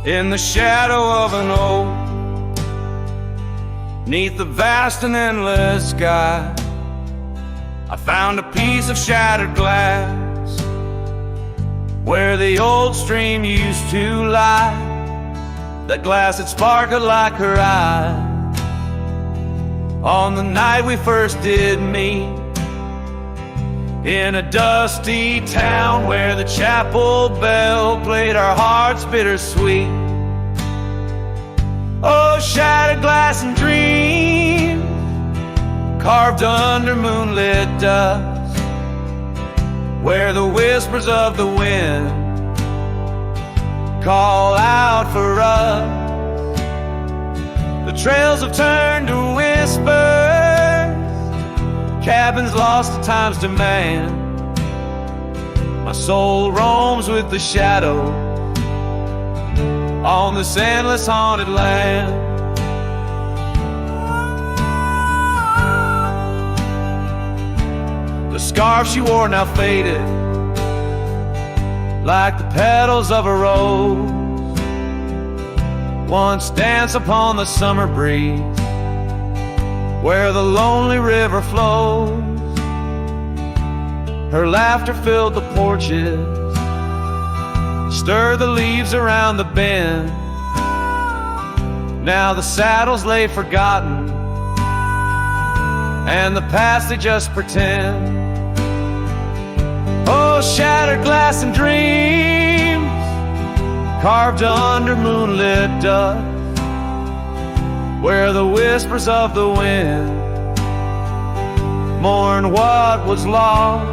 in the shadow of an oak, 'neath the vast and endless sky, I found a piece of shattered glass where the old stream used to lie. That glass had sparkled like her eyes on the night we first did meet, in a dusty town where the chapel bell played our hearts bittersweet. Oh, shattered glass and dreams carved under moonlit dust, where the whispers of the wind call out for us. The trails have turned to whispers, cabins lost to time's demand. My soul roams with the shadow on this endless haunted land. The scarf she wore now faded, like the petals of a rose once danced upon the summer breeze, where the lonely river flows. Her laughter filled the porches, stirred the leaves around the bend. Now the saddles lay forgotten, and the past they just pretend. Oh, shattered glass and dreams carved under moonlit dust, where the whispers of the wind mourn what was lost.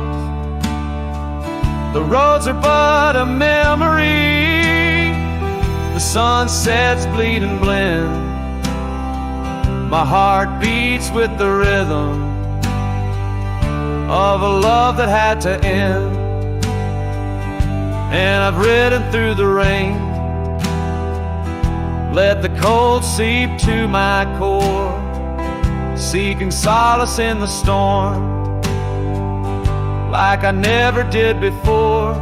The roads are but a memory, the sunsets bleed and blend. My heart beats with the rhythm of a love that had to end. And I've ridden through the rain, let the cold seep to my core, seeking solace in the storm like I never did before.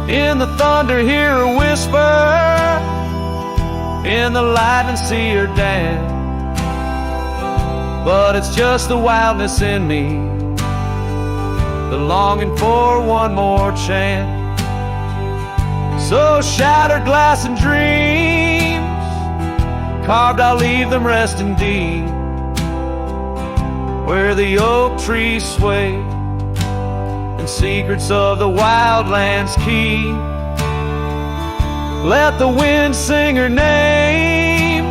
In the thunder hear her whisper, in the lightning see her dance. But it's just the wildness in me, the longing for one more chance. So shattered glass and dreams carved, I'll leave them resting deep, where the oak trees sway and secrets of the wildlands keep. Let the wind sing her name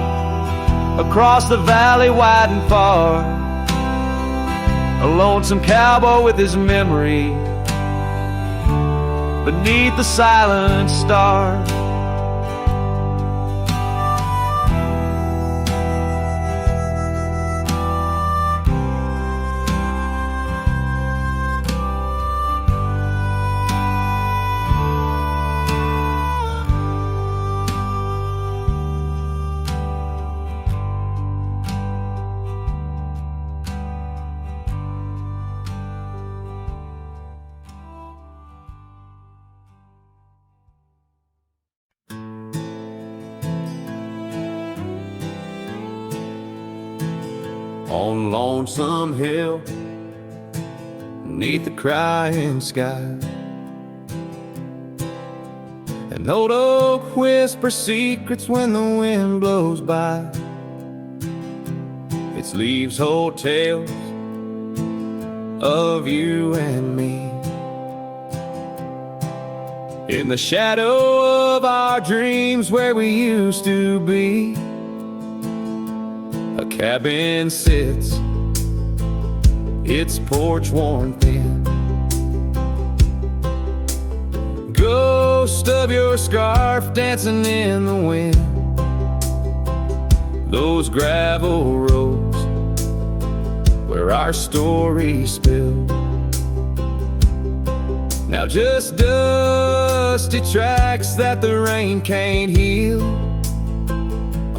across the valley wide and far, a lonesome cowboy with his memory beneath the silent stars. On Lonesome Hill, beneath the crying sky, an old oak whispers secrets when the wind blows by. Its leaves hold tales of you and me, in the shadow of our dreams where we used to be. A cabin sits, its porch worn thin, ghost of your scarf dancing in the wind. Those gravel roads where our stories spilled, now just dusty tracks that the rain can't heal.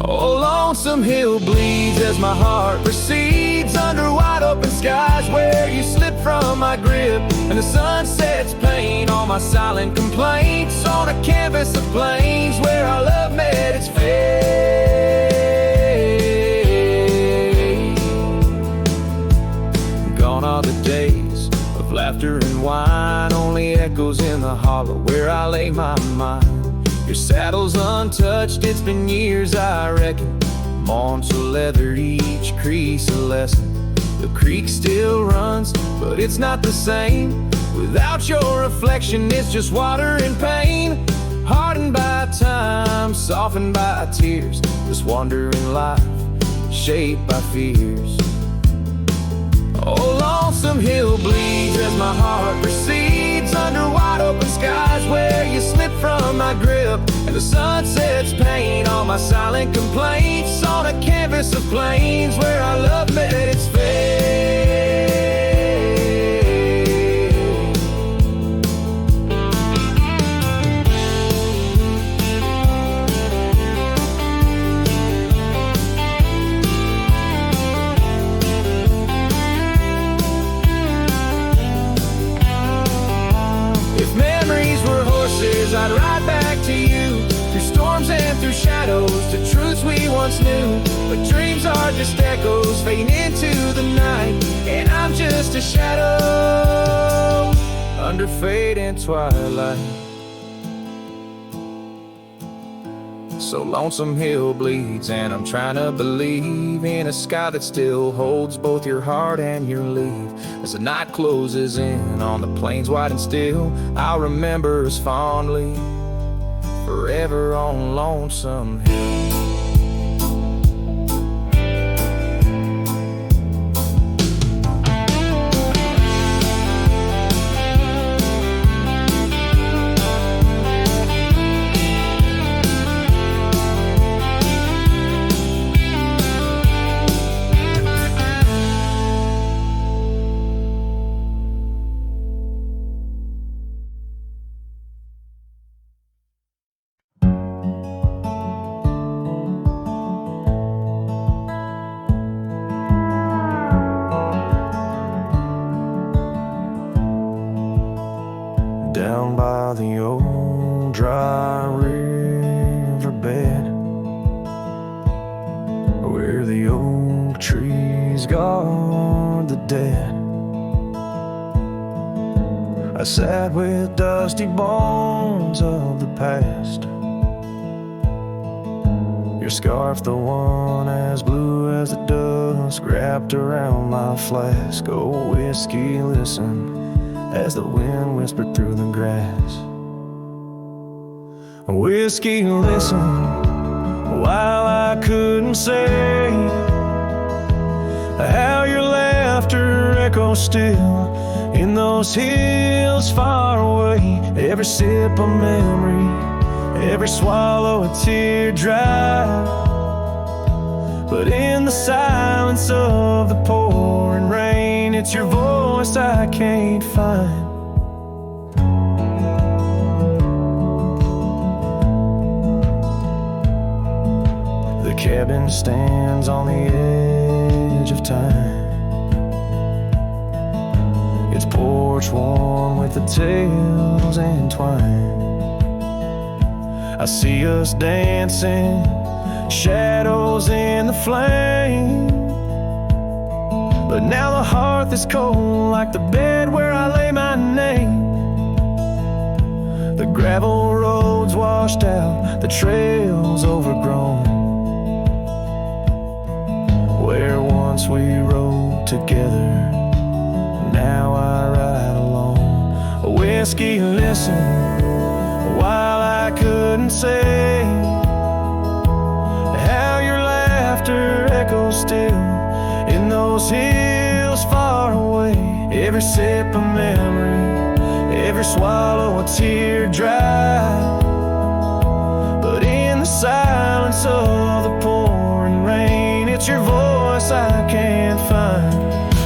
Oh, Lonesome Hill bleeds as my heart recedes under wide open skies, where you slip from my grip and the sun sets pain on my silent complaints on a canvas of plains where our love met its fate. Gone are the days of laughter and wine, only echoes in the hollow where I lay my mind. Your saddle's untouched, it's been years I reckon. Mourn's leathered, each crease a lesson. The creek still runs, but it's not the same. Without your reflection, it's just water and pain. Hardened by time, softened by tears. This wandering life, shaped by fears. Oh, lonesome hill bleeds as my heart proceeds under wide open skies where you slip from my grip, and the sun sets pain on my silent complaints on a canvas of plains where our love met its fate. I'd ride back to you, through storms and through shadows, to truths we once knew. But dreams are just echoes fading into the night, and I'm just a shadow under fade and twilight. So lonesome hill bleeds, and I'm trying to believe in a sky that still holds both your heart and your leave. As the night closes in on the plains wide and still, I'll remember us fondly, forever on Lonesome Hill. Down by the old dry riverbed, where the oak trees guard the dead, I sat with dusty bones of the past. Your scarf, the one as blue as the dusk, wrapped around my flask. Oh, whiskey, listen as the wind whispered through the grass. Whiskey, listen, while I couldn't say how your laughter echoes still in those hills far away. Every sip a memory, every swallow a teardrop, but in the silence of the pouring rain, it's your voice I can't find. The cabin stands on the edge of time, its porch warm with the tales entwined. I see us dancing, shadows in the flame, but now the hearth is cold like the bed where I lay my name. The gravel roads washed out, the trails overgrown, where once we rode together, now I ride alone. Whiskey, listen, while I couldn't say how your laughter echoes still in those hills far away. Every sip a memory, every swallow a teardrop, but in the silence of the pouring rain, it's your voice I can't find.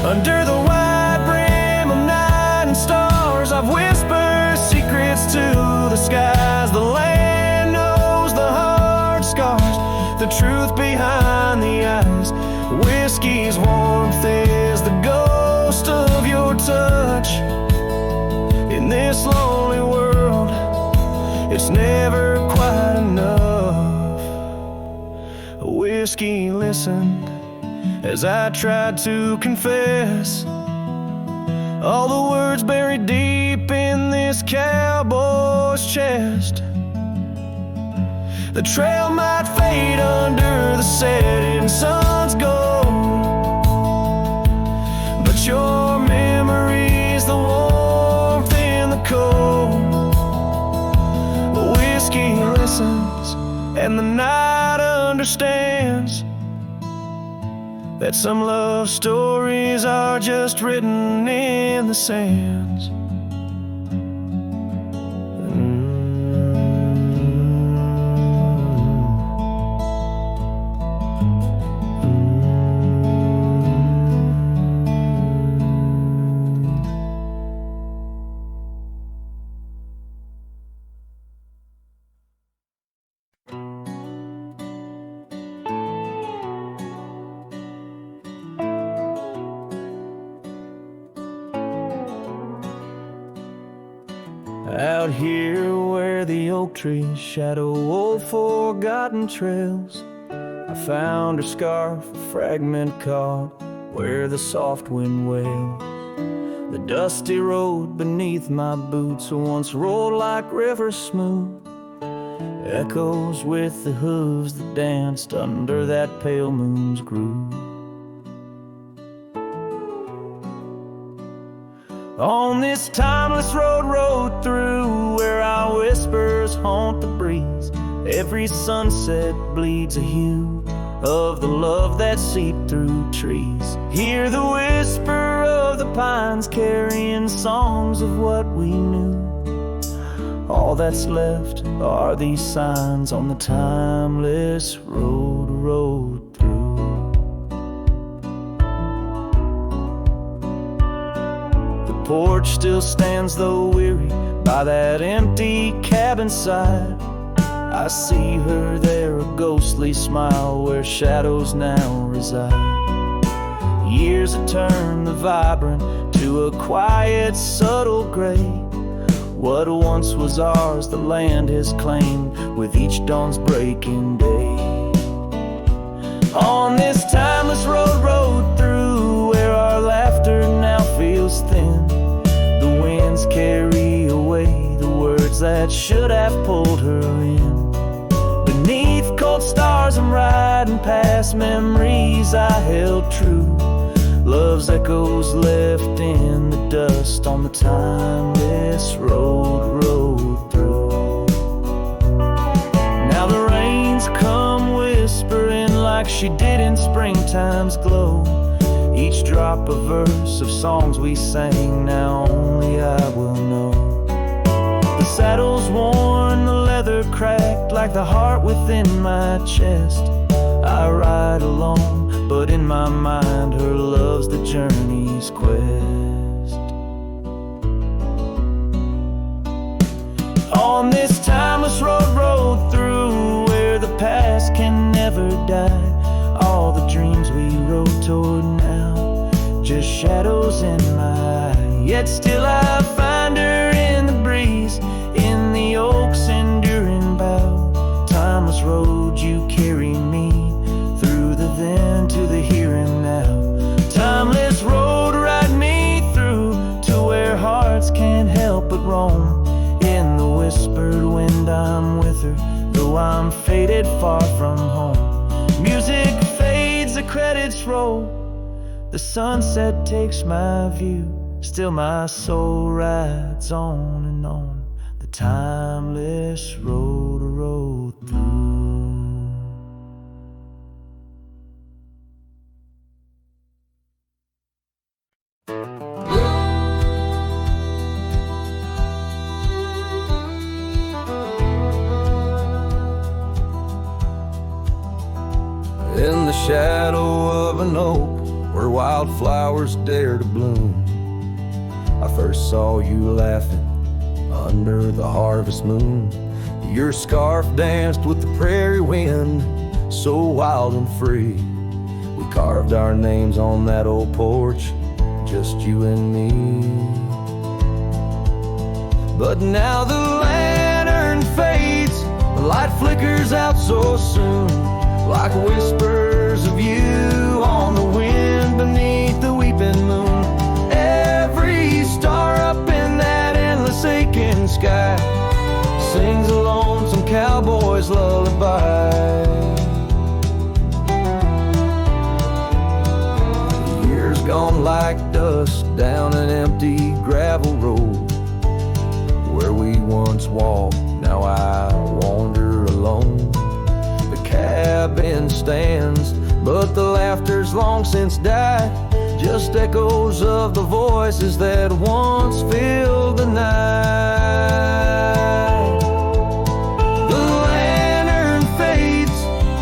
Under the wide brim of night and stars, I've whispered secrets to the skies. The land knows the hard scars, the truth behind the eyes. Whiskey's warmth is the ghost of your touch in this lonely world. it's never quite enough. Whiskey listened as I tried to confess all the words buried deep in this cowboy's chest. The trail might fade under the setting sun's gold, but your memory's the warmth in the cold. Whiskey listens and the night understands that some love stories are just written in the sands. Out here where the oak trees shadow old forgotten trails, I found her scarf, a fragment caught where the soft wind wails. The dusty road beneath my boots once rolled like rivers smooth, echoes with the hooves that danced under that pale moon's groove. On this timeless road rode through, where our whispers haunt the breeze. Every sunset bleeds a hue of the love that seeped through trees. Hear the whisper of the pines carrying songs of what we knew. All that's left are these signs on the timeless road rode through. Porch still stands though weary by that empty cabin side. I see her there, a ghostly smile where shadows now reside. Years have turned the vibrant to a quiet, subtle gray. What once was ours, the land has claimed with each dawn's breaking day. On this timeless road rode through, where our laughter now feels thin. The winds carry away the words that should have pulled her in. Beneath cold stars I'm riding past memories I held true. Love's echoes left in the dust on the timeless road rode through. Now the rains come whispering like she did in springtime's glow. Each drop a verse of songs we sang, now only I will know. The saddle's worn, the leather cracked, like the heart within my chest. I ride alone, but in my mind her love's the journey's quest. On this timeless road rode through, where the past can never die. All the dreams we rode toward now, just shadows in my eye. Yet still I find her in the breeze, in the oak's enduring bough. Timeless road, you carry me through the then to the here and now. Timeless road, ride me through to where hearts can't help but roam. In the whispered wind I'm with her, though I'm faded far from home. Music fades, the credits roll, the sunset takes my view. Still my soul rides on and on, the timeless road rode through. In the shadow of an oak, where wildflowers dare to bloom, I first saw you laughing under the harvest moon. Your scarf danced with the prairie wind, so wild and free. We carved our names on that old porch, just you and me. But now the lantern lantern fades, the light flickers out so soon, like whispers of you on the wind beneath the weeping moon. Every star up in that endless aching sky sings a lonesome cowboy's lullaby. Years gone like dust down an empty gravel road, where we once walked, now I wander alone. The cabin stands, but the laughter's long since died, just echoes of the voices that once filled the night. The lantern fades,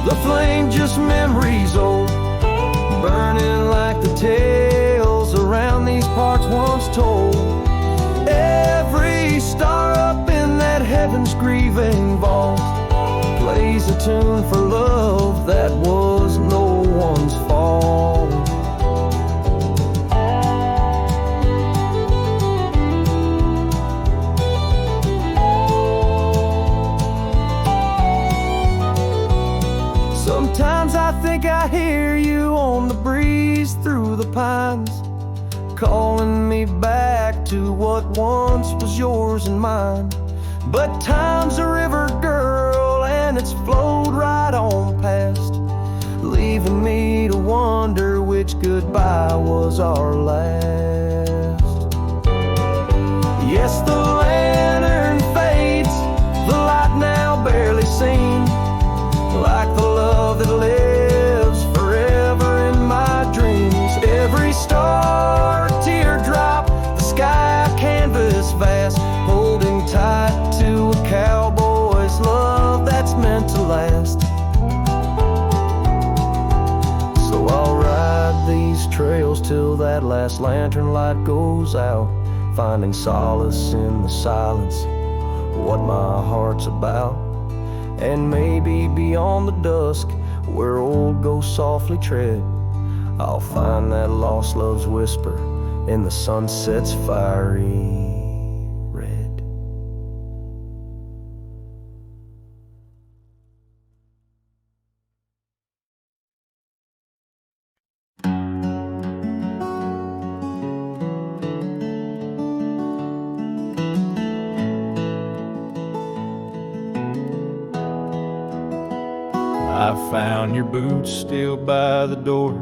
the flame just memories old, burning like the tales around these parts once told. Every star up in that heaven's grieving vault plays a tune for love that was no one's fault. Sometimes I think I hear you on the breeze through the pines, calling me back to what once was yours and mine. But time's a river, girl, and it's flowed right on past, leaving me to wonder which goodbye was our last. Yes, the lantern fades, the light now barely seen, like the love that lives forever in my dreams. Every star a teardrop, the sky a canvas vast, holding tight to a cowboy's love that's meant to last. So I'll ride these trails till that last lantern light goes out, finding solace in the silence, what my heart's about. And maybe beyond the dusk, where old ghosts softly tread, I'll find that lost love's whisper in the sunset's fiery red. I found your boots still by the door,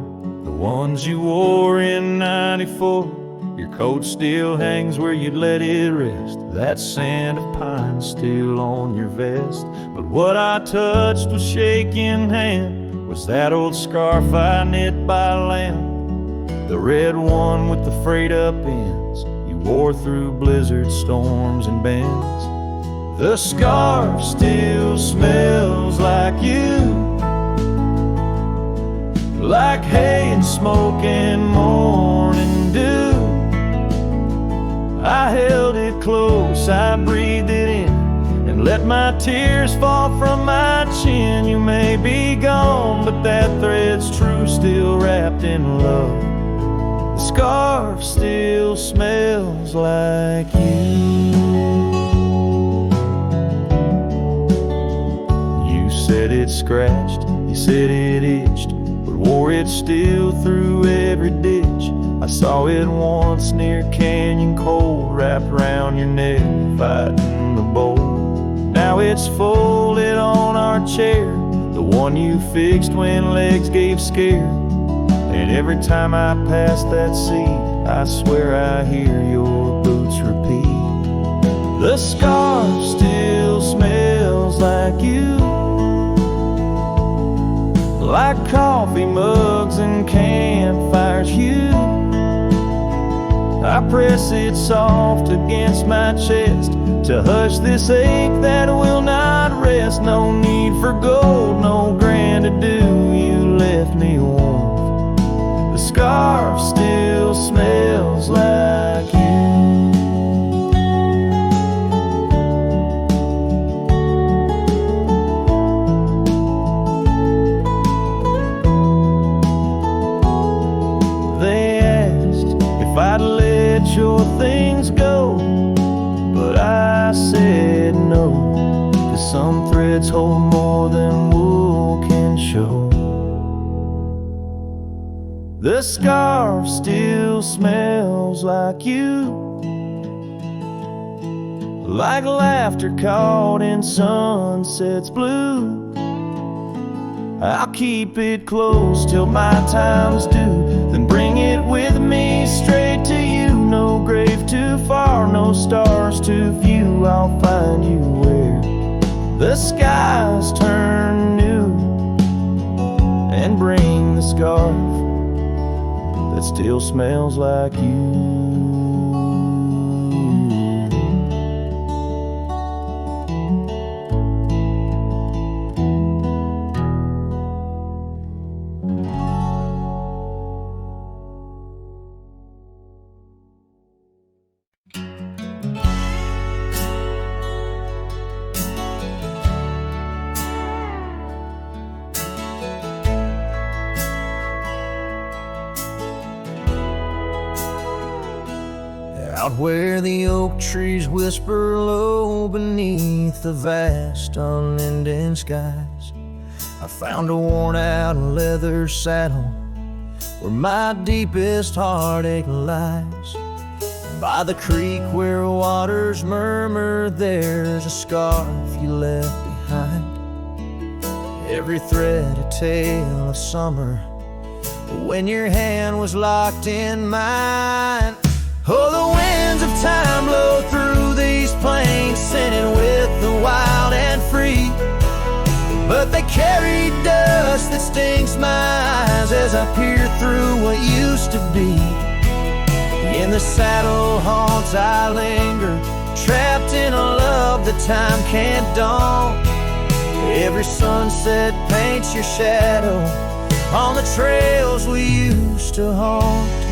the ones you wore in '94. Your coat still hangs where you'd let it rest, that scent of pine still on your vest. But what I touched with shaking hand was that old scarf I knit by lamb, the red one with the frayed up ends you wore through blizzards, storms, and bends. The scarf still smells like you, like hay and smoke and morning dew. I held it close, I breathed it in, and let my tears fall from my chin. You may be gone, but that thread's true, still wrapped in love. The scarf still smells like you. You said it scratched, you said it itched, but wore it still through every ditch. I saw it once near Canyon Cold, wrapped round your neck, fighting the bolt. Now it's folded on our chair, the one you fixed when legs gave scare. And every time I pass that seat, I swear I hear your boots repeat. The scarf still smells like you, like coffee mugs and campfires hue. I press it soft against my chest to hush this ache that will not rest. No need for gold, no grand ado, you left me warm. The scarf still smells like you. I'd let your things go, but I said no. Some threads hold more than wool can show. The scarf still smells like you, like laughter caught in sunset's blue. I'll keep it close till my time's due, then bring it with me straight to you. No grave too far, no stars to view. I'll find you where the skies turn new, and bring the scarf that still smells like you. Out where the oak trees whisper low beneath the vast unending skies, I found a worn-out leather saddle where my deepest heartache lies. By the creek where waters murmur, there's a scarf you left behind. Every thread a tale of summer when your hand was locked in mine. Oh, the winds of time blow through these plains, scented with the wild and free. But they carry dust that stings my eyes as I peer through what used to be. In the saddle haunts I linger, trapped in a love that time can't dawn. Every sunset paints your shadow on the trails we used to haunt.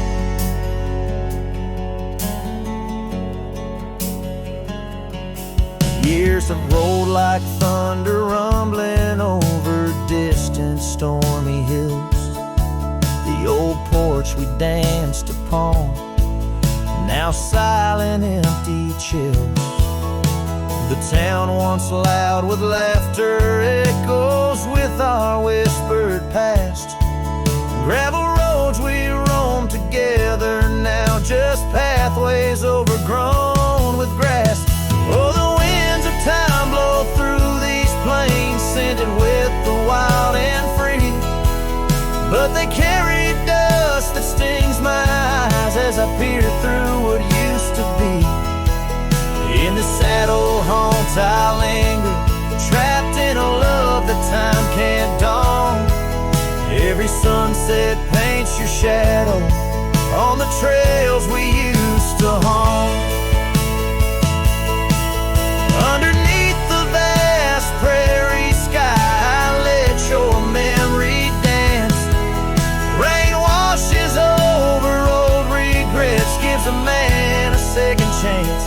Years have rolled like thunder, rumbling over distant stormy hills. The old porch we danced upon, now silent, empty chills. The town once loud with laughter echoes with our whispered past. Gravel roads we roam together, now just pathways overgrown with grass. Oh, the winds of time blow through these plains, scented with the wild and free. But they carry dust that stings my eyes as I peer through what used to be. In the saddle haunts I linger, trapped in a love that time can't dawn. Every sunset paints your shadow on the trails we used to haunt. Underneath the vast prairie sky, I let your memory dance. Rain washes over old regrets, gives a man a second chance.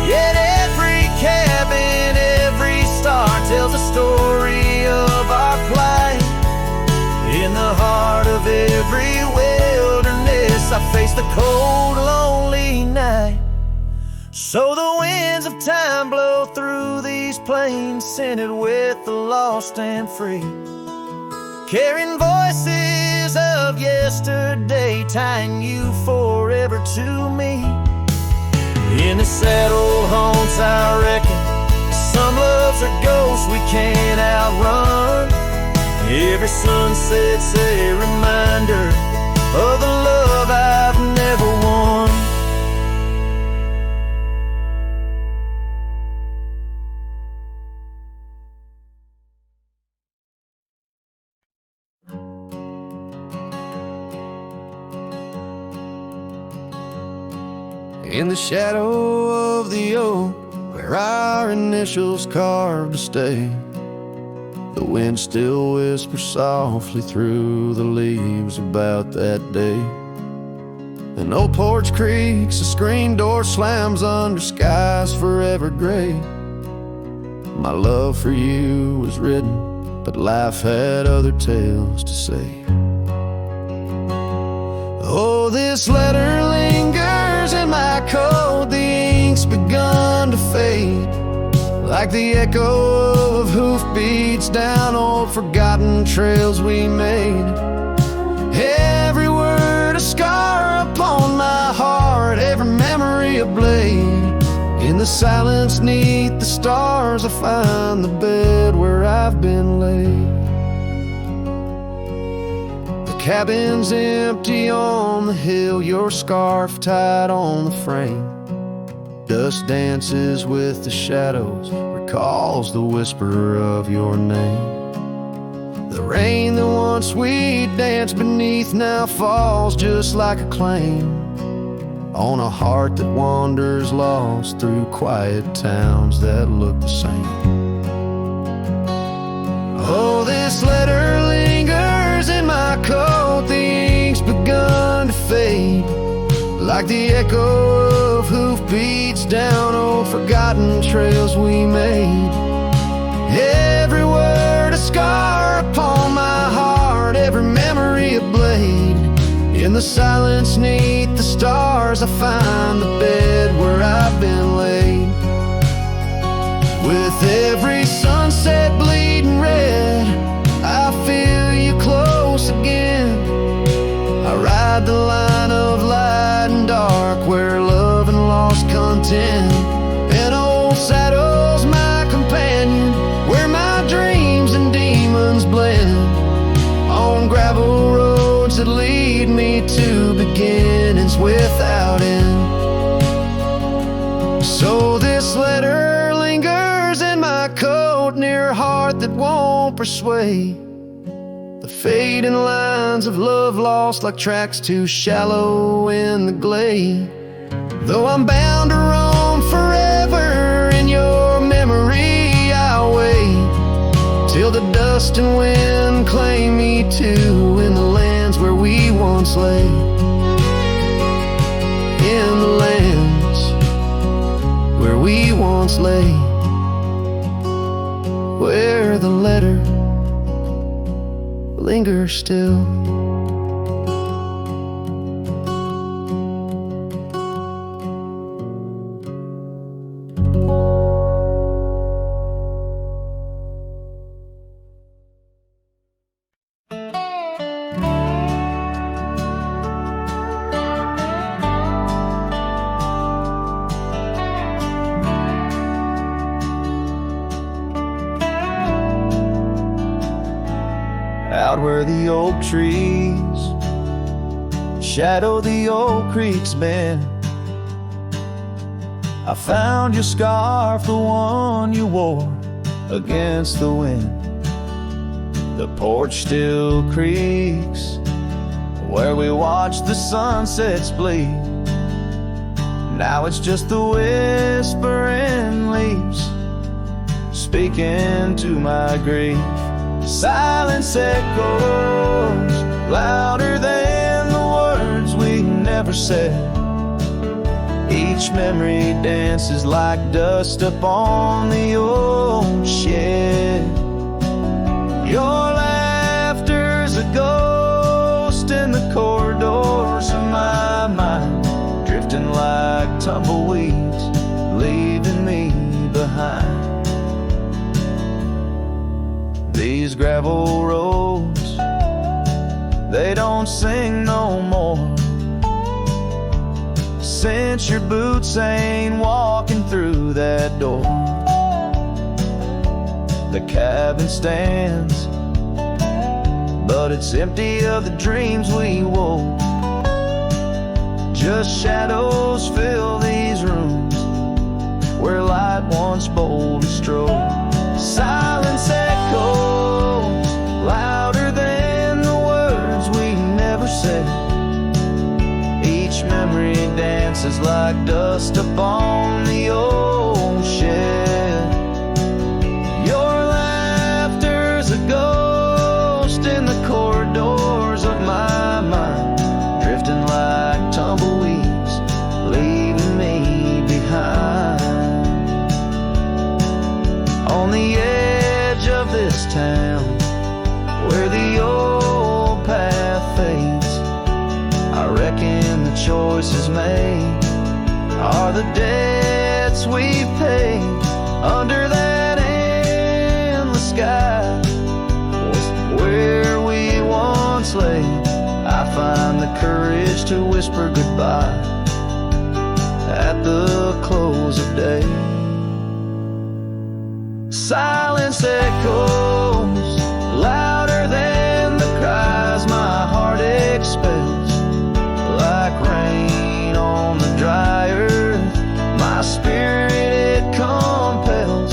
Yet every cabin, every star tells a story of our plight. In the heart of every wilderness, I face the cold, lonely night. So the winds of time blow through these plains, scented with the lost and free, carrying voices of yesterday, tying you forever to me. In the saddle haunts I reckon, some loves are ghosts we can't outrun. Every sunset's a reminder of the love I've never won. In the shadow of the oak, where our initials carved to stay, the wind still whispers softly through the leaves about that day. An old porch creaks, a screen door slams under skies forever gray. My love for you was written, but life had other tales to say. Oh, this letter lingers in my coat, the ink's begun to fade. like the echo of hoofbeats down old forgotten trails we made. Every word a scar upon my heart, every memory a blade. In the silence neath the stars I find the bed where I've been laid. The cabin's empty on the hill, your scarf tied on the frame. Dust dances with the shadows, recalls the whisper of your name. The rain that once we danced beneath now falls just like a claim on a heart that wanders lost through quiet towns that look the same. Oh, this letter lingers in my coat, the ink's begun to fade, like the echo of hoofbeats down old forgotten trails we made. Every word a scar upon my heart, every memory a blade. In the silence neath the stars I find the bed where I've been laid. With every sunset bleeding red, I feel you close again. I ride the line of light and dark where love and lost content. An old saddle's my companion, where my dreams and demons blend. On gravel roads that lead me to beginnings without end. So this letter lingers in my coat, near a heart that won't persuade. The fading lines of love lost like tracks too shallow in the glade. Though I'm bound to roam forever in your memory, I'll wait till the dust and wind claim me too in the lands where we once lay. In the lands where we once lay, where the letter lingers still. Out where the oak trees shadow the old creek's bend, I found your scarf, the one you wore against the wind. The porch still creaks where we watched the sunsets bleed. Now it's just the whispering leaves speaking to my grief. Silence echoes louder than the words we never said. Each memory dances like dust upon the old shed. Your laughter's a ghost in the corridors of my mind, drifting like tumbleweeds, leaving me behind. These gravel roads, they don't sing no more, since your boots ain't walking through that door. The cabin stands, but it's empty of the dreams we wore. Just shadows fill these rooms where light once boldly strode. Silence echoes louder than the words we never said. Each memory dances like dust upon the old shed. Your laughter's a ghost in the corridors of my mind, drifting like tumbleweeds, leaving me behind. On the edge of this town, where the old path fades, I reckon the choices made are the debts we paid under that courage to whisper goodbye at the close of day. Silence echoes louder than the cries my heart expels. Like rain on the dry earth, my spirit it compels.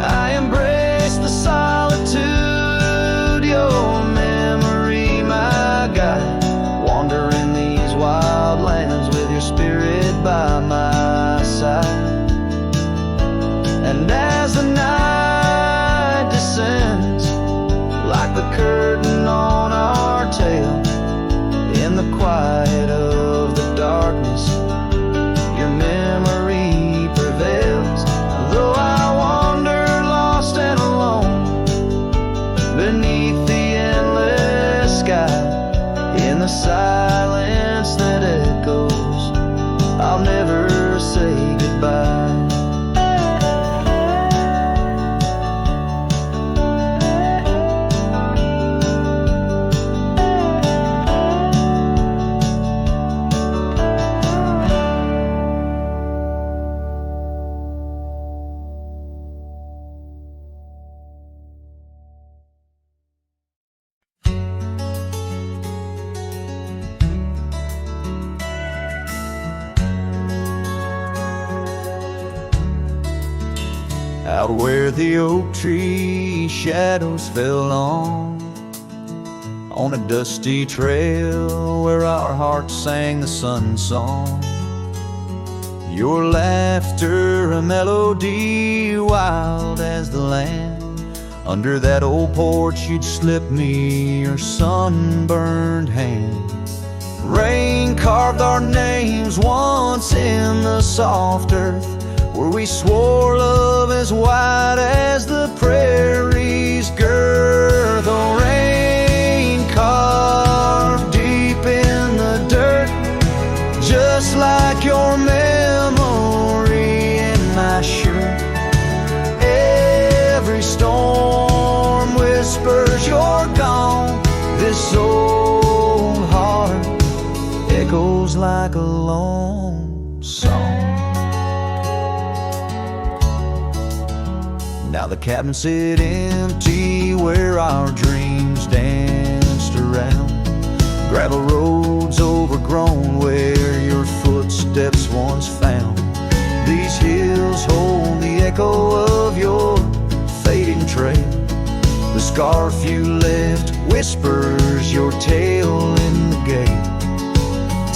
I embrace the solitude, your memory my guide. Wandering these wild lands with your spirit by my side. And as the night descends, like the curtain on our tale, in the quiet of the darkness, your memory prevails. Though I wander lost and alone beneath the endless sky, in the silence that echoes, I'll never say goodbye. Out where the oak tree shadows fell on a dusty trail where our hearts sang the sun song. Your laughter a melody wild as the land. Under that old porch you'd slip me your sunburned hand. Rain carved our names once in the soft earth, where we swore love as wide as the prairie's girth. Oh, rain carved deep in the dirt, just like your memory in my shirt. Every storm whispers you're gone. This old heart echoes like a lone song. Now the cabin sit empty where our dreams danced around. Gravel roads overgrown where your footsteps once found. These hills hold the echo of your fading trail. The scarf you left whispers your tale in the gate.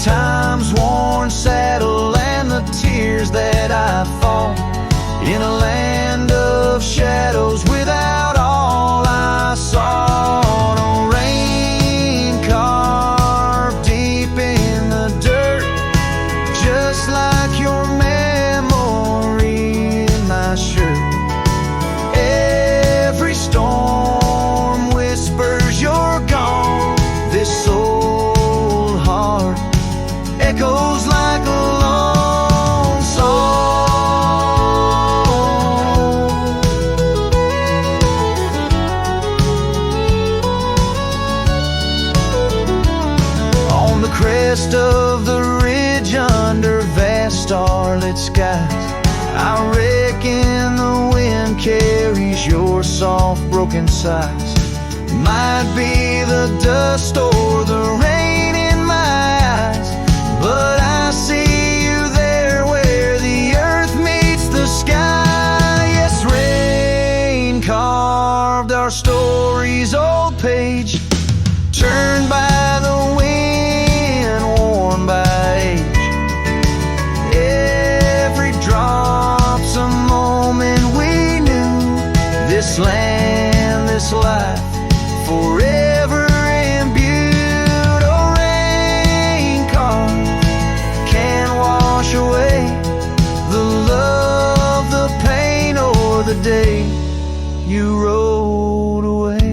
Time's worn saddle and the tears that I fought in a land of shadows without all I saw. No rain carved deep in the dirt, just like your memory in my shirt. Every storm whispers you're gone. This old heart echoes like a lone song. Crest of the ridge under vast starlit skies, I reckon the wind carries your soft broken sighs. Might be the dust or the rain in my eyes, but I see you there where the earth meets the sky. Yes, rain carved our story's old page, turned by the wind, by age. Every drop's a moment we knew. This land, this life, forever imbued. Oh, rain carved can't wash away the love, the pain, or the day you rode away.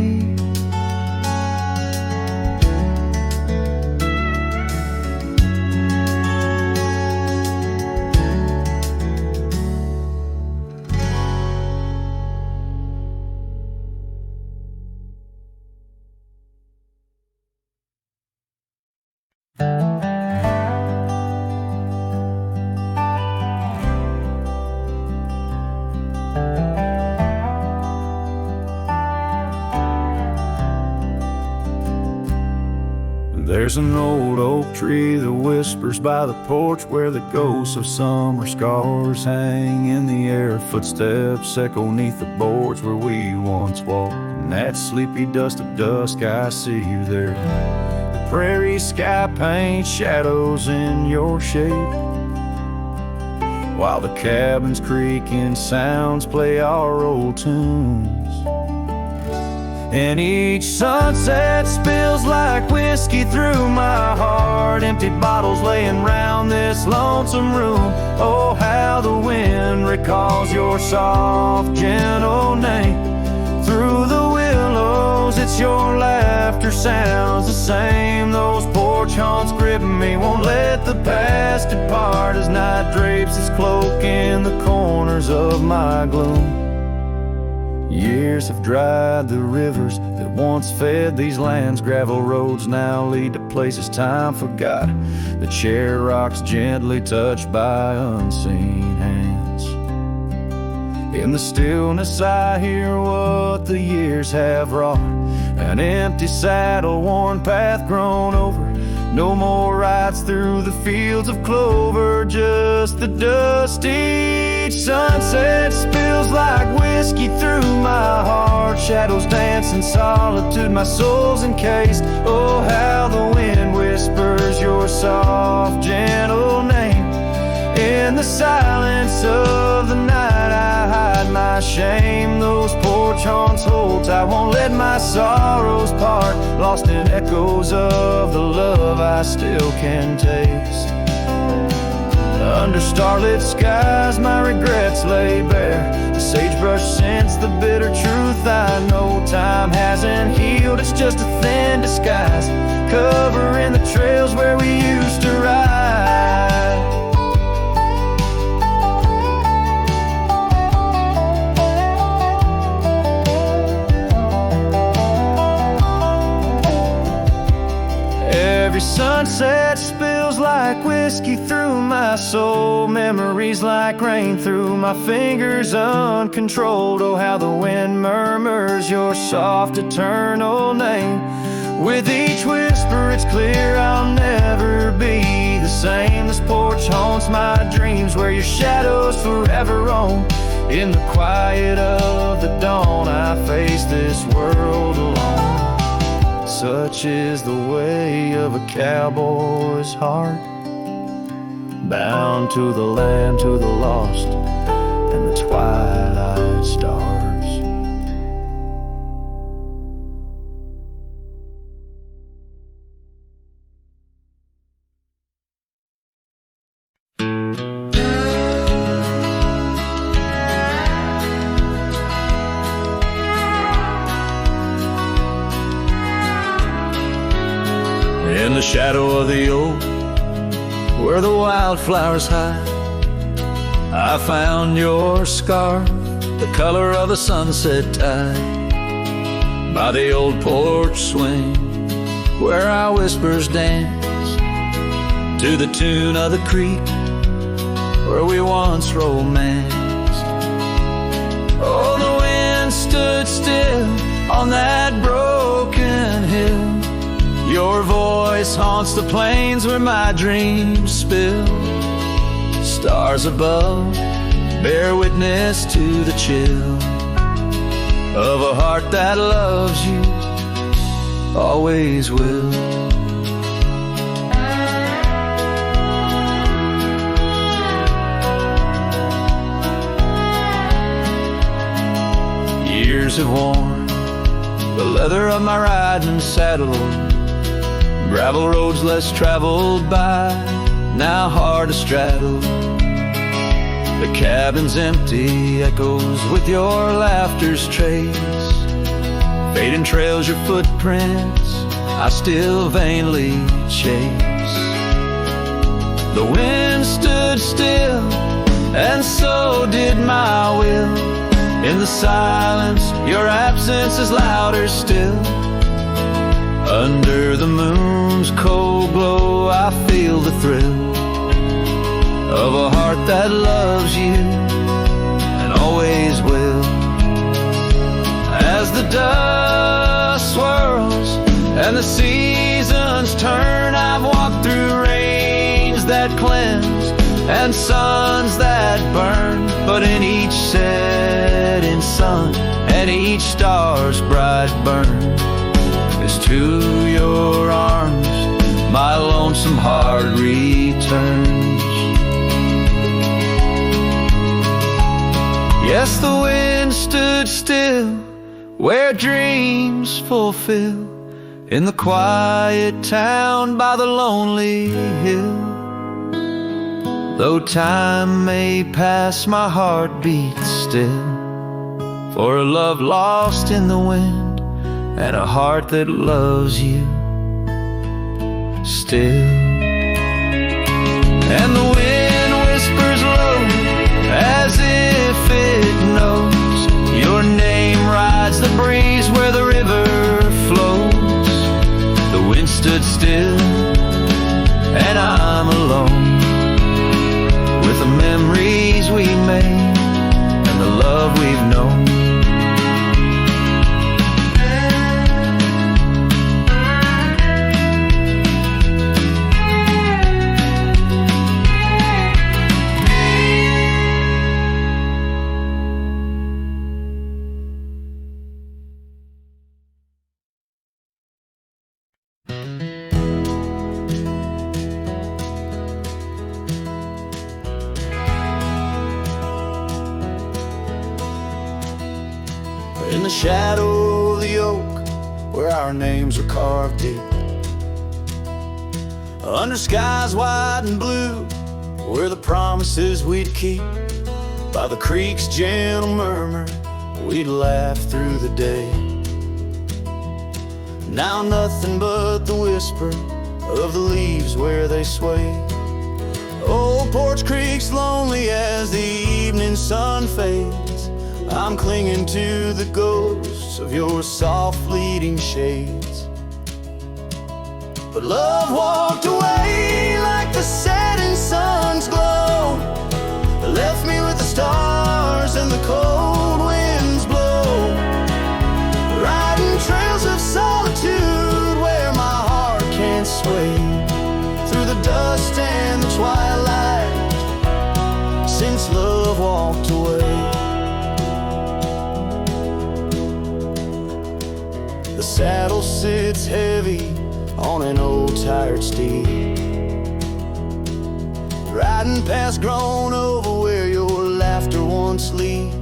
There's an old oak tree that whispers by the porch, where the ghosts of summer scars hang in the air. Footsteps echo neath the boards where we once walked. In that sleepy dust of dusk, I see you there. The prairie sky paints shadows in your shape, while the cabin's creaking sounds play our old tunes. And each sunset spills like whiskey through my heart. Empty bottles laying round this lonesome room. Oh, how the wind recalls your soft, gentle name. Through the willows, it's your laughter sounds the same. Those porch haunts grip me, won't let the past depart, as night drapes its cloak in the corners of my gloom. Years have dried the rivers that once fed these lands. Gravel roads now lead to places time forgot. The chair rocks gently touched by unseen hands. In the stillness I hear what the years have wrought. An empty saddle, worn path grown over. No more rides through the fields of clover, just the dust. Each sunset spills like whiskey through my heart. Shadows dance in solitude, my soul's encased. Oh, how the wind whispers your soft, gentle name. In the silence of the night I hide my shame. Those porch haunts hold tight, won't let my sorrows part. Lost in echoes of the love I still can taste. Under starlit skies my regrets lay bare. The sagebrush scents the bitter truth I know. Time hasn't healed, it's just a thin disguise, covering the trails where we used to ride. Every sunset spills like whiskey through my soul. Memories like rain through my fingers uncontrolled. Oh, how the wind murmurs your soft eternal name. With each whisper it's clear I'll never be the same. This porch haunts my dreams, where your shadows forever roam. In the quiet of the dawn I face this world alone. Such is the way of a cowboy's heart, bound to the land, to the lost, and the twilight stars. In the shadow of the oak, where the wildflowers hide, I found your scarf, the color of a sunset tide. By the old porch swing, where our whispers dance, to the tune of the creek, where we once romanced. Oh, the wind stood still on that broken hill. Your voice haunts the plains where my dreams spill. Stars above bear witness to the chill of a heart that loves you, always will. Years have worn the leather of my riding saddle. Gravel roads less traveled by, now hard to straddle. The cabin's empty, echoes with your laughter's trace. Fading trails, your footprints, I still vainly chase. The wind stood still, and so did my will. In the silence, your absence is louder still. Under the moon's cold glow, I feel the thrill of a heart that loves you and always will. As the dust swirls and the seasons turn and suns that burn, but in each setting sun and each star's bright burn is to your arms my lonesome heart returns. Yes, the wind stood still where dreams fulfill, in the quiet town by the lonely hill. Though time may pass, my heart beats still, for a love lost in the wind and a heart that loves you still. And the wind whispers low as if it knows your name rides the breeze where the river flows. The wind stood still and I'm alone with the memories we made and the love we've known. In the shadow of the oak, where our names were carved deep, under skies wide and blue, were the promises we'd keep. By the creek's gentle murmur, we'd laugh through the day. Now nothing but the whisper of the leaves where they sway. Old Porch Creek's lonely as the evening sun fades. I'm clinging to the ghosts of your soft fleeting shades. But love walked away like the setting sun's glow, left me with the stars and the cold winds blow, riding trails of solitude where my heart can't sway, through the dust and the twilight, since love walked away. The saddle sits heavy on an old tired steed, riding past grown over where your laughter once lead.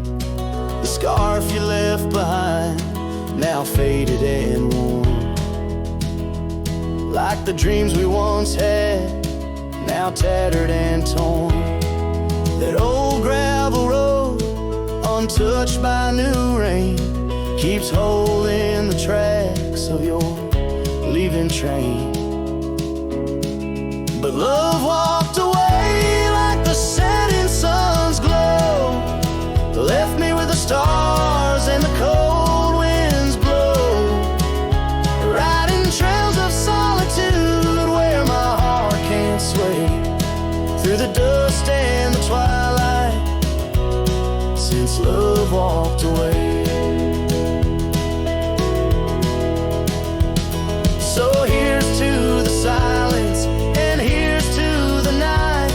The scarf you left behind, now faded and worn, like the dreams we once had, now tattered and torn. That old gravel road, untouched by new rain, keeps holding the tracks of your leaving train. But love walked away like the setting sun's glow, left me with the stars and the cold winds blow, riding trails of solitude where my heart can't sway, through the dust and the twilight, since love walked away. So here's to the silence, and here's to the night,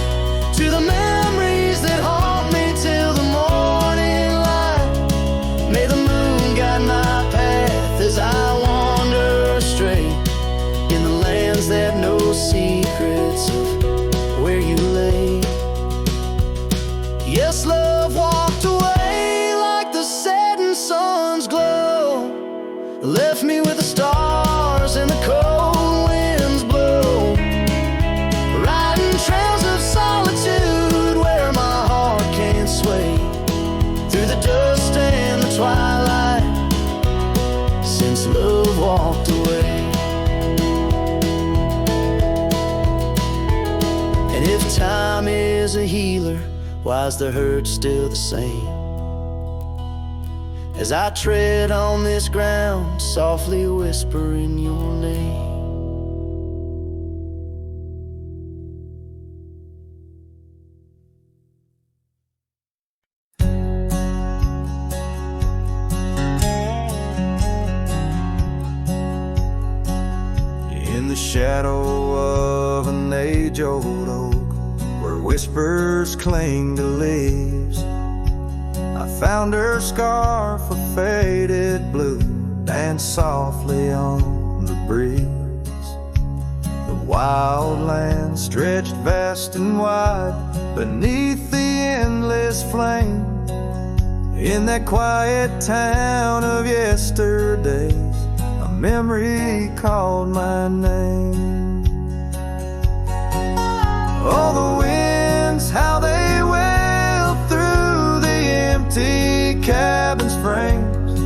to the memories that haunt me till the morning light. May the moon guide my path as I wander astray, in the lands that know secrets of where you lay. Yes, love walked away like the setting sun's glow, left me with the stars and the cold winds blow, riding trails of solitude where my heart can't sway, through the dust and the twilight, since love walked away. And if time is a healer, why's the hurt still the same? As I tread on this ground, softly whispering your name. In the shadow of an age-old oak, where whispers cling to leaves. I found her scarf of faded blue, danced softly on the breeze. The wild land stretched vast and wide beneath the endless flame. In that quiet town of yesterdays, a memory called my name. Oh, the winds, how they wail through the empty cabin's frames,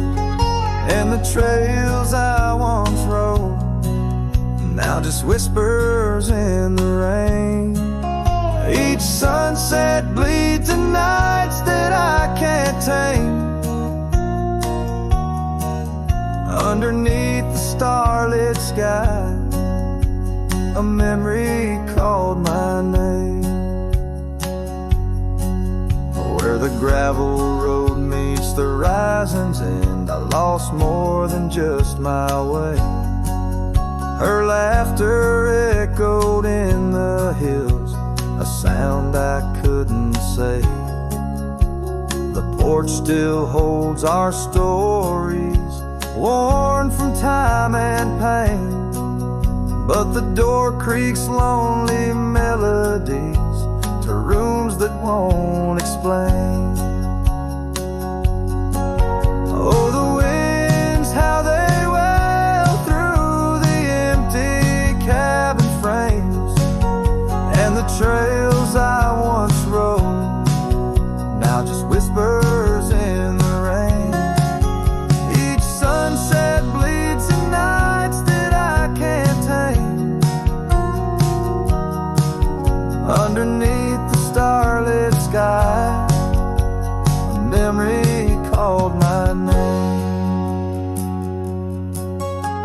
and the trails I once rode, now just whispers in the rain. Each sunset bleeds in nights that I can't tame. Underneath the starlit sky, a memory called my name. Where the gravel road meets the horizon's end, I lost more than just my way. Her laughter echoed in the hills, a sound I couldn't say. The porch still holds our stories, worn from time and pain, but the door creaks lonely melodies to rooms that won't explain. Oh, the winds, how they wail through the empty cabin frames, and the trails I once rode, now just whispers in the rain. Each sunset bleeds in nights that I can't tame. Underneath the starlit sky, a memory called my name.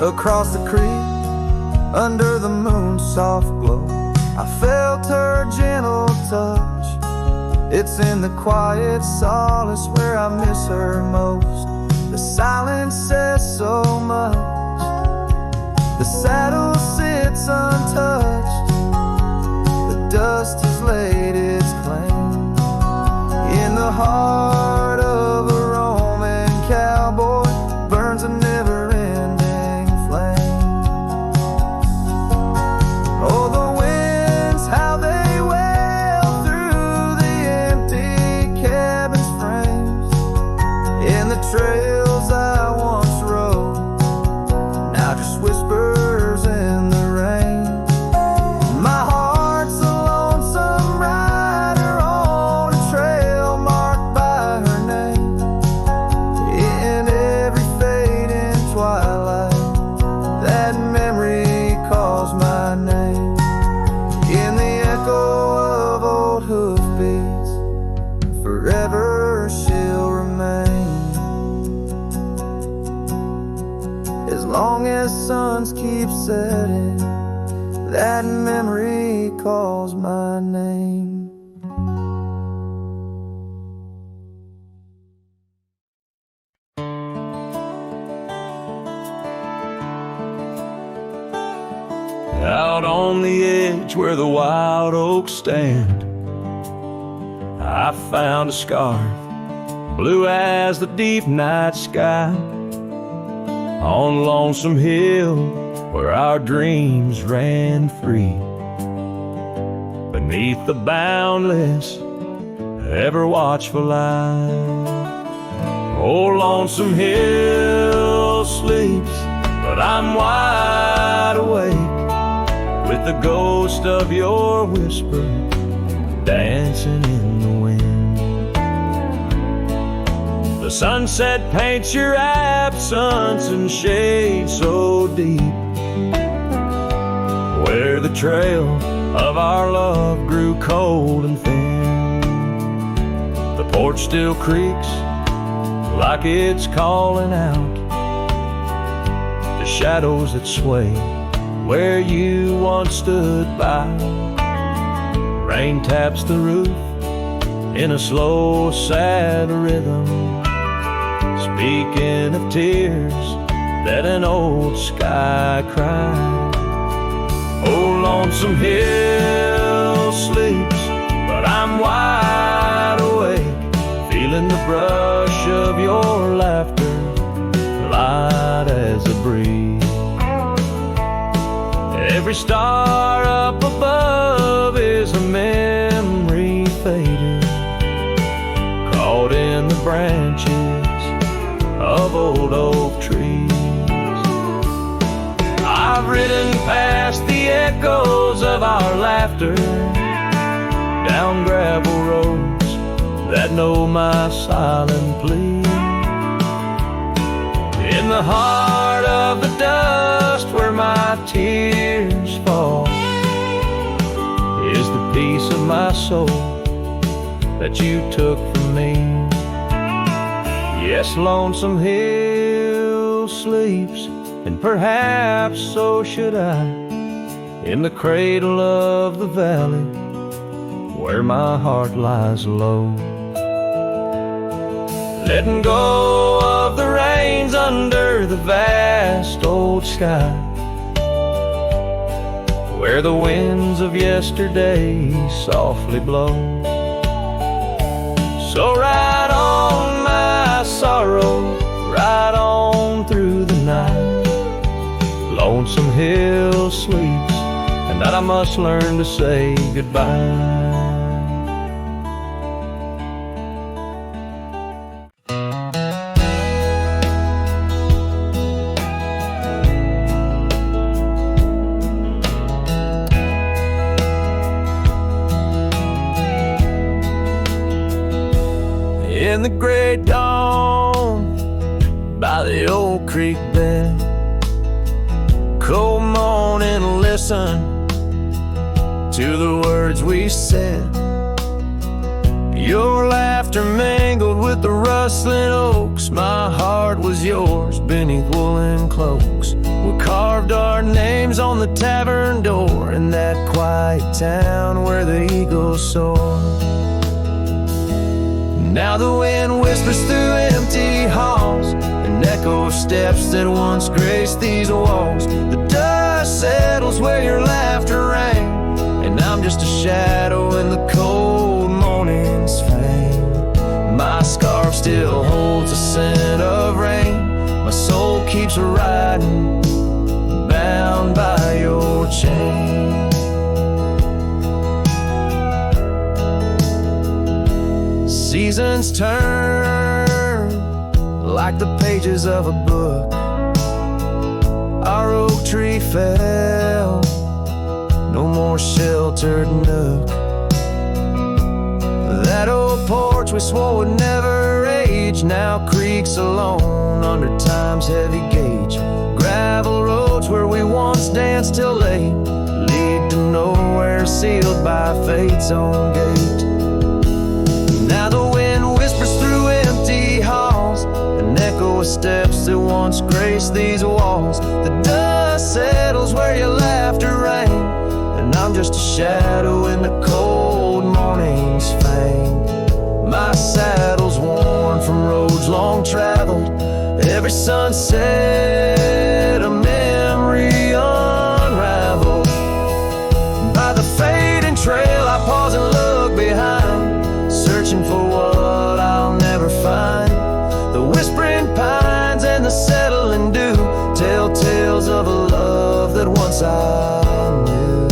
Across the creek, under the moon's soft glow, I felt her gentle touch. It's in the quiet solace where I miss her most. The silence says so much. The saddle sits untouched. The dust has laid its claim. In the heart of a Roman cowboy burns a never-ending flame. Oh, the winds, how they wail through the empty cabin's frames, and the trails I once rode, now just whispers in the rain. My heart's a lonesome rider on a trail marked by her name. In every fading twilight, that memory calls my name. In the echo of old hoofbeats, forever she'll remain. As long as suns keep setting, that memory calls my name. Out on the edge where the wild oaks stand, I found a scarf, blue as the deep night sky, on Lonesome Hill where our dreams ran free, beneath the boundless, ever watchful eye. Oh, Lonesome Hill sleeps, but I'm wide awake, with the ghost of your whisper dancing in the wind. The sunset paints your absence in shade so deep, where the trail of our love grew cold and thin. The porch still creaks like it's calling out the shadows that sway where you once stood by. Rain taps the roof in a slow, sad rhythm, speaking of tears that an old sky cried. Oh, Lonesome Hill sleeps, but I'm wide awake, feeling the brush of your laughter, light as a breeze. Every star up above is a memory faded, caught in the branches of old oak trees. I've ridden past the echoes of our laughter, down gravel roads that know my silent plea. In the heart of the dust where my tears fall is the piece of my soul that you took from me. Yes, Lonesome Hill sleeps, and perhaps so should I, in the cradle of the valley where my heart lies low. Letting go of the reins under the vast old sky, where the winds of yesterday softly blow. So ride on, my sorrow, ride on through the night. Lonesome Hill sleeps, and that I must learn to say goodbye. In the great dawn, by the old creek bed, cold morning, listen to the words we said. Your laughter mingled with the rustling oaks. My heart was yours beneath woolen cloaks. We carved our names on the tavern door in that quiet town where the eagles soar. Now the wind whispers through empty halls, an echo of steps that once graced these walls. The dust settles where your laughter rang, and I'm just a shadow in the cold morning's fame. My scarf still holds a scent of rain. My soul keeps riding, bound by your chain. Seasons turn like the pages of a book. Our oak tree fell, no more sheltered nook. That old porch we swore would never age now creaks alone under time's heavy gauge. Gravel roads where we once danced till late lead to nowhere, sealed by fate's own gate. Now the wind whispers through empty halls, an echo of steps that once graced these walls. The dust settles where your laughter rang, and I'm just a shadow in the cold morning's fang. My saddle's worn from roads long traveled, every sunset a memory unraveled. By the fading trail I pause and look behind, searching for what I'll never find. The whispering pines and the settling dew tell tales of a love that once I knew.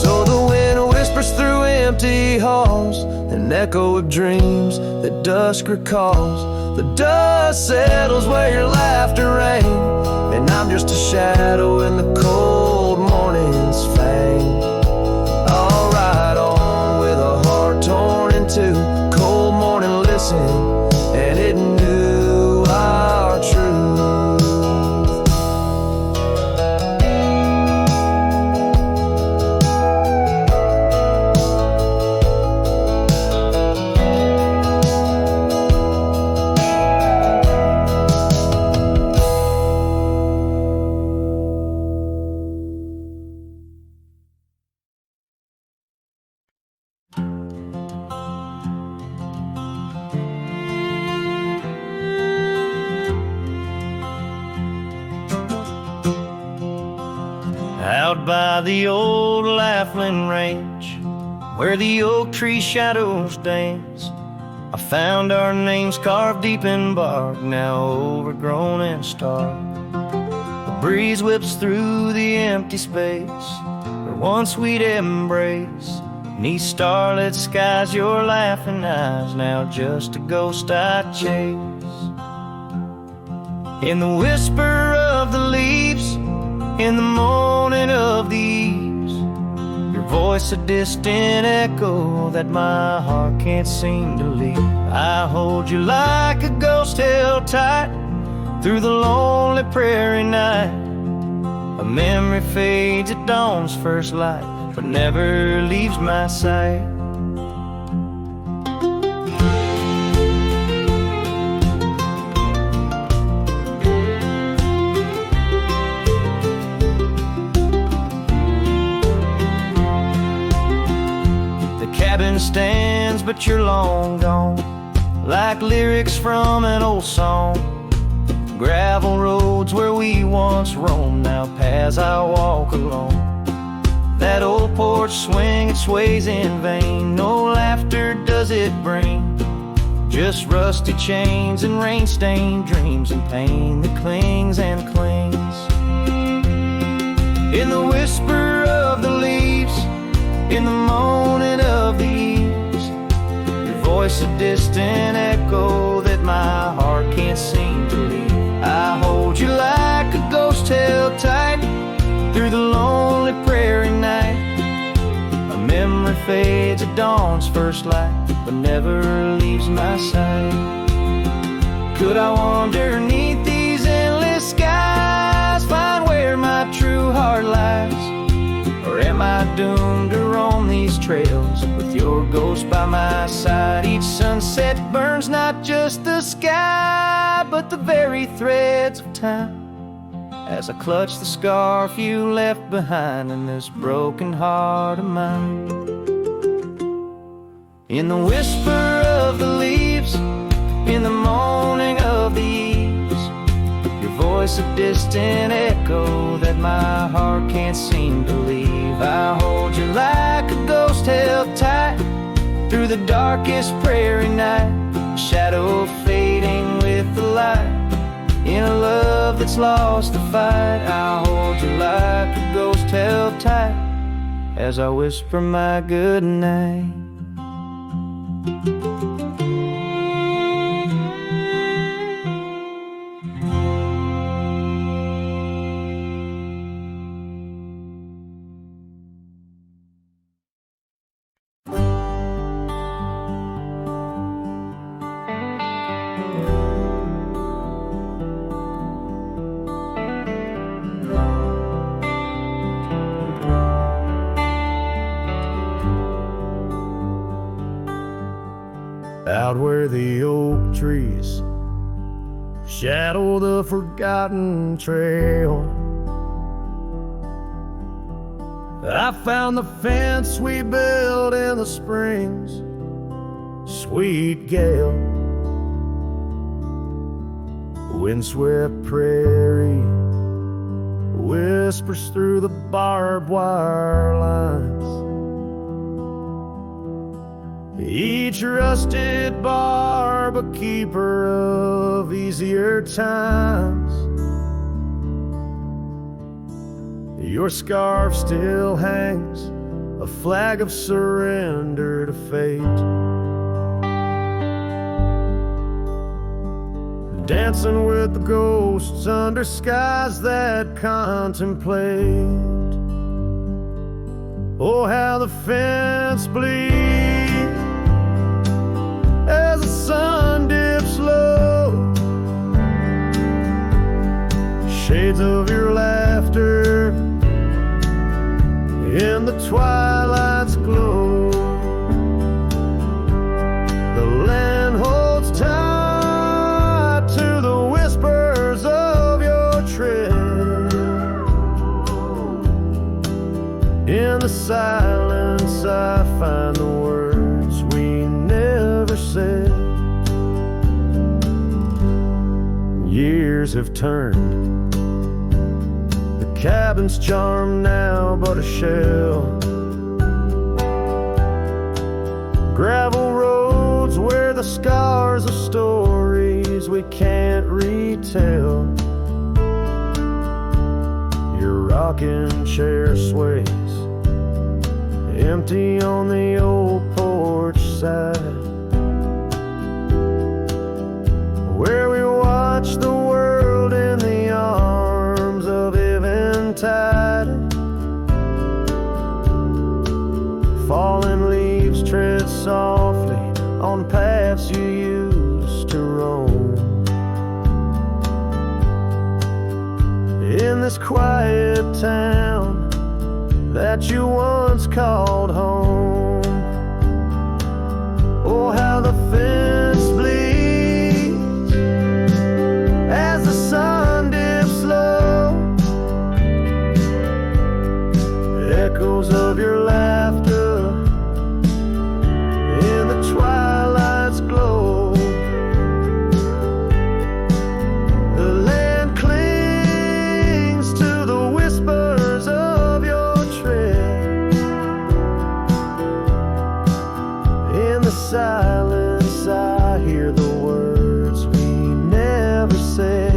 So the wind whispers through empty halls, an echo of dreams that dusk recalls. The dust settles where your laughter rang, and I'm just a shadow in the cold morning's fang. I'll ride on with a heart torn in two. Cold morning listened, and it knew our truth. by the old Laughlin Range, where the oak tree shadows dance, I found our names carved deep in bark, now overgrown and stark. A breeze whips through the empty space where once we'd embrace. Beneath starlit skies, your laughing eyes, now just a ghost I chase. In the whisper of the leaves, in the moaning of the eaves, your voice a distant echo that my heart can't seem to leave. I hold you like a ghost held tight through the lonely prairie night. A memory fades at dawn's first light, but never leaves my sight. Cabin stands, but you're long gone, like lyrics from an old song. Gravel roads where we once roamed, now paths I walk alone. That old porch swing, it sways in vain, no laughter does it bring, just rusty chains and rain-stained dreams and pain that clings and clings. In the whisper of the leaves, in the moaning of the eaves, your voice a distant echo that my heart can't seem to leave. I hold you like a ghost held tight through the lonely prairie night. A memory fades at dawn's first light, but never leaves my sight. Could I wander neath these endless skies, find where my true heart lies? Or am I doomed to roam these trails with your ghost by my side? Each sunset burns not just the sky, but the very threads of time, as I clutch the scarf you left behind in this broken heart of mine. In the whisper of the leaves, in the moaning of the eaves, your voice a distant echo that my heart can't seem to leave. I hold you like a ghost held tight through the darkest prairie night, a shadow fading with the light, in a love that's lost the fight. I hold you like a ghost held tight as I whisper my good night. Out where the oak trees shadow the forgotten trail, I found the fence we built in the springs, sweet gale. Windswept prairie whispers through the barbed wire lines, each rusted barb a keeper of easier times. Your scarf still hangs, a flag of surrender to fate, dancing with the ghosts under skies that contemplate. Oh, how the fence bleeds as the sun dips low, shades of your laughter in the twilight's glow. The land holds tight to the whispers of your tread. In the silence I find the words we never said. Years have turned the cabin's charmed now but a shell. Gravel roads where the scars of stories we can't retell. Your rocking chair sways empty on the old porch side, where we watch the world in the arms of eventide. Fallen leaves tread softly on paths you used to roam. In this quiet town that you once called home. Oh, how the fence bleeds as the sun dips low. Echoes of your laughter in the twilight's glow. The land clings to the whispers of your tread. In the silence I hear the words we never said.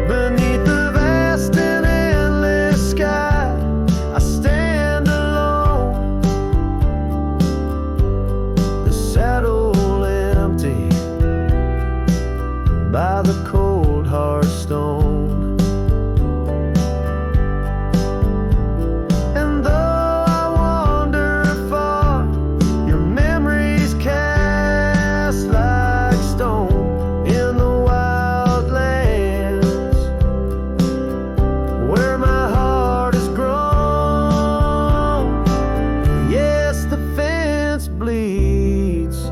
Beneath the vast and endless sky I stand alone, the saddle empty by the cold hard stone. And though I wander far, your memories cast like stone in the wild lands where my heart has grown. Yes, the fence bleeds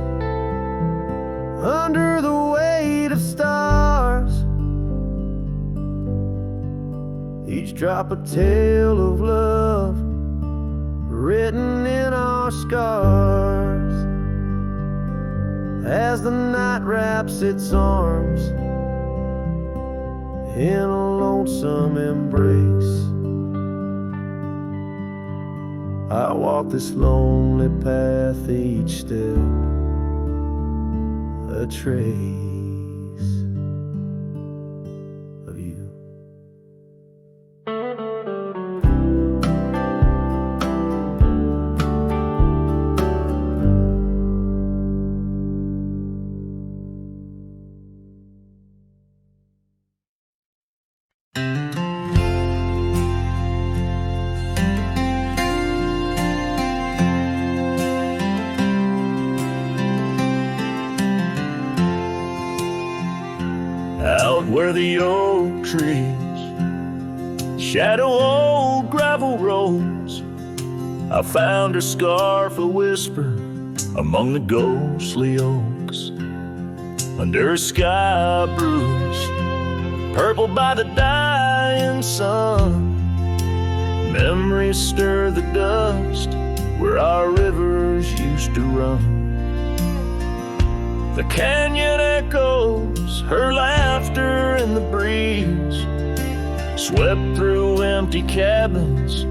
under the weight of stars, each drop a tale of love written in our scars. As the night wraps its arms in a lonesome embrace, I walk this lonely path, each step a trace of you. Out where the oak trees shadow old gravel roads, I found her scarf a whisper among the ghostly oaks. Under a sky bruised purple by the dying sun, memories stir the dust where our rivers used to run. The canyon echoes her laughter in the breeze, swept through empty cabins,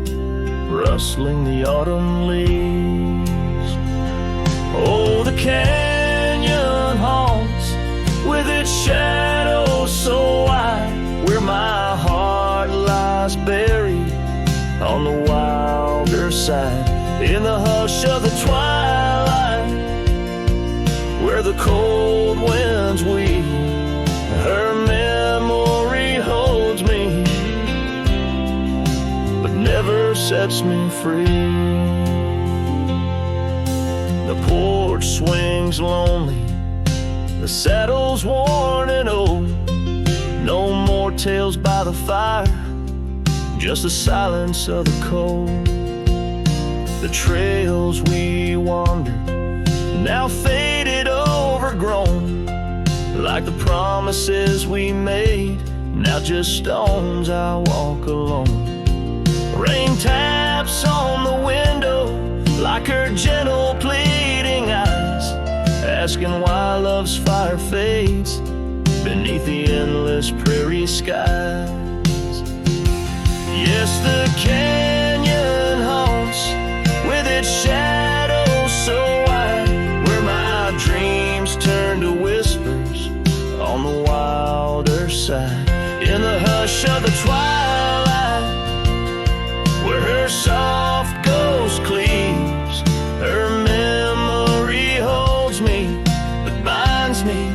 rustling the autumn leaves. Oh, the canyon haunts with its shadows so wide, where my heart lies buried on the wilder side. In the hush of the twilight, where the cold winds weep, her memory holds me, but never sets me free. The porch swings lonely, the saddle's worn and old. No more tales by the fire, just the silence of the cold. The trails we wandered, now faded, overgrown, like the promises we made, now just stones I walk alone. Rain taps on the window like her gentle pleading eyes, asking why love's fire fades beneath the endless prairie skies. Yes, the canyon haunts with its shadows so wide, where my dreams turn to whispers on the wilder side. In the hush of the twilight, where her soft ghost cleaves, her memory holds me, but binds me,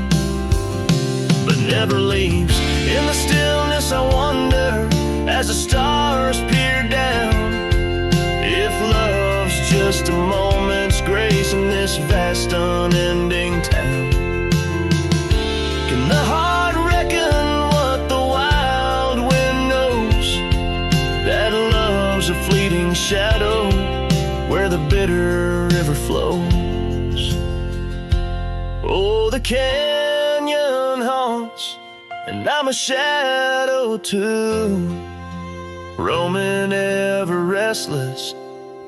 but never leaves. In the stillness I wonder, as the stars peer down, if love's just a moment's grace in this vast unending town. Can the heart reckon what the wild wind knows, that love's a fleeting shadow where the bitter river flows? Oh, the canyon haunts, and I'm a shadow too, roaming ever restless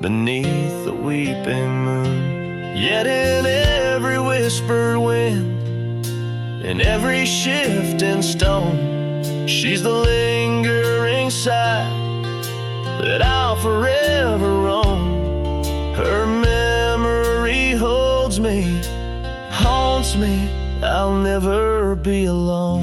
beneath the weeping moon. Yet in every whispered wind, in every shifting stone, she's the lingering sigh that I'll forever roam. Her memory holds me, haunts me, I'll never be alone.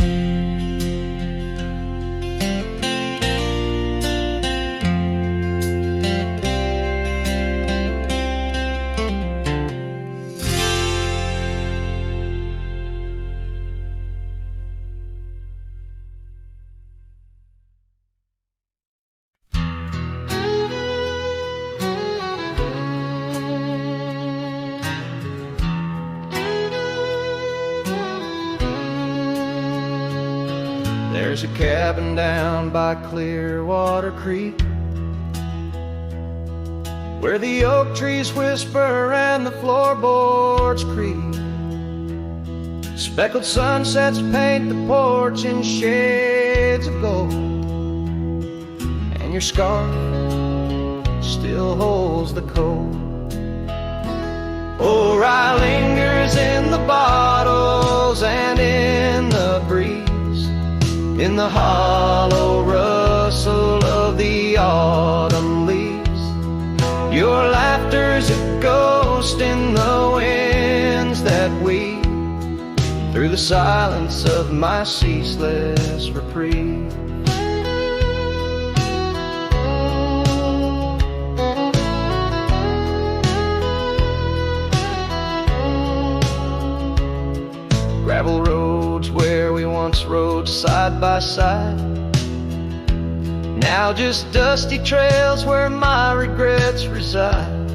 There's a cabin down by Clearwater Creek, where the oak trees whisper and the floorboards creak. Speckled sunsets paint the porch in shades of gold, and your scarf still holds the cold. Oh, rye lingers in the bottles and in the breeze, in the hollow rustle of the autumn leaves. Your laughter's a ghost in the winds that weave through the silence of my ceaseless reprieve. Gravel roads where we once rode side by side, now just dusty trails where my regrets reside.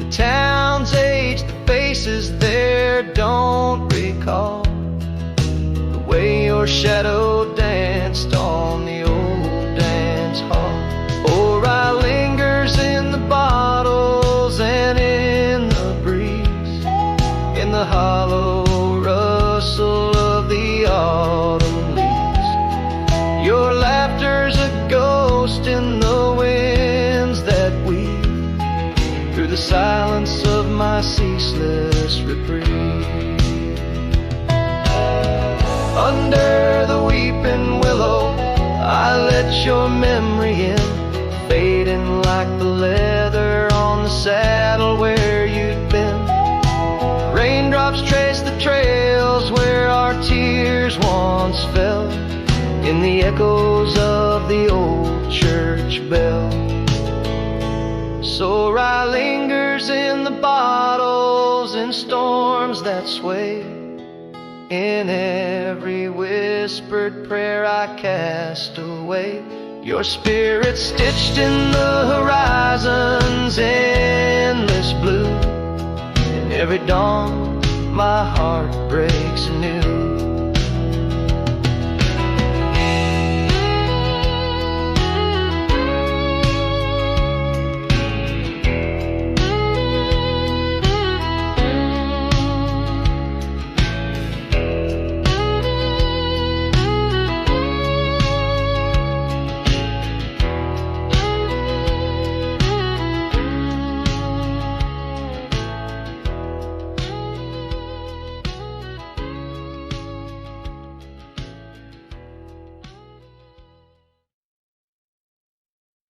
The town's aged, the faces there don't recall the way your shadow danced on the old dance hall. Oh, rye lingers in the bottles and in the breeze, in the hollow rustle of the autumn leaves. Your laughter's a ghost in the winds that weave through the silence of my ceaseless reprieve. Under the weeping willow, I let your memory in, fading like the leather on the saddle where you'd been. Raindrops trace the trails where our tears once fell, in the echoes of the old church bell. So rye lingers in the bottles, in storms that sway, in every whispered prayer I cast away. Your spirit stitched in the horizon's endless blue. In every dawn my heart breaks anew.